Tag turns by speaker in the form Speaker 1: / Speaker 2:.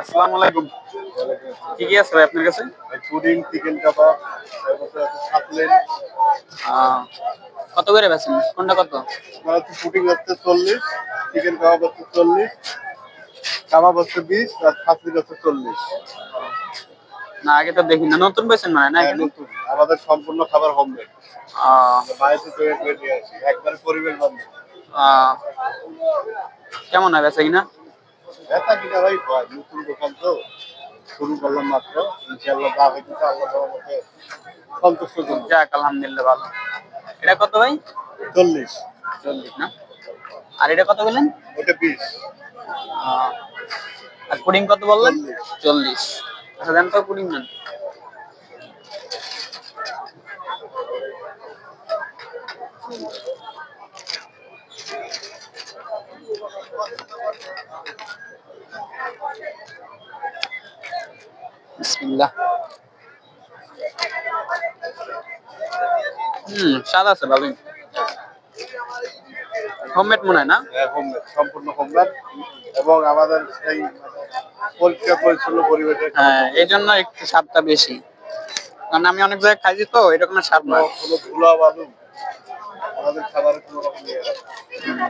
Speaker 1: আসসালামু আলাইকুম। কি কি আছে ভাই আপনার কাছে?
Speaker 2: পুডিং, চিকেন কাবাব, তারপরে আছে কাটলেট।
Speaker 1: আহ, কত করে বেছেন? কোনটা কত?
Speaker 2: আপনার হচ্ছে পুডিং হচ্ছে 40, চিকেন কাবাব হচ্ছে 40, কাবাব হচ্ছে 20 আর কাটলেট হচ্ছে 40।
Speaker 1: না আগে তো দেখি না, নতুন বেছেন মানে না
Speaker 2: হ্যাঁ
Speaker 1: এখানে?
Speaker 2: নতুন, আমাদের সম্পূর্ণ খাবার হোমমেড।
Speaker 1: আহ,
Speaker 2: বাইরে তৈরি করে নিয়ে আসি, একবারে পরিবেশ বান্ধব।
Speaker 1: আহ, কেমন হয় বেচা কিনা?
Speaker 2: ব্যথা কিনা ভাই ভয়, নতুন দোকান তো শুরু করলাম মাত্র। ইনশাআল্লাহ যা হইতেছে আল্লাহ তাআলার মধ্যে সন্তুষ্টজনক।
Speaker 1: যাক আলহামদুলিল্লাহ ভালো। এটা কত ভাই?
Speaker 2: 40,
Speaker 1: 40 না? আর এটা কত বললেন?
Speaker 2: ওটা 20,
Speaker 1: আহ, আর পুডিং কত বললেন?
Speaker 2: 40।
Speaker 1: 40। আচ্ছা দেন তো পুডিং দেন। বিসমিল্লাহ। স্বাদ আছে ভালোই। হোমমেড মনে হয় না?
Speaker 2: হ্যাঁ হোমমেড, সম্পূর্ণ হোমমেড এবং আমাদের সেই পরিষ্কার পরিচ্ছন্ন পরিবেশে খাবার
Speaker 1: হ্যাঁ এই জন্য একটু স্বাদটা বেশি, কারণ আমি অনেক জায়গায় খাইছি তো এরকম স্বাদ
Speaker 2: কোনো
Speaker 1: নয়।
Speaker 2: কোনো ধুলা বালু আমাদের খাবারে কোনো রকম ইয়ে না।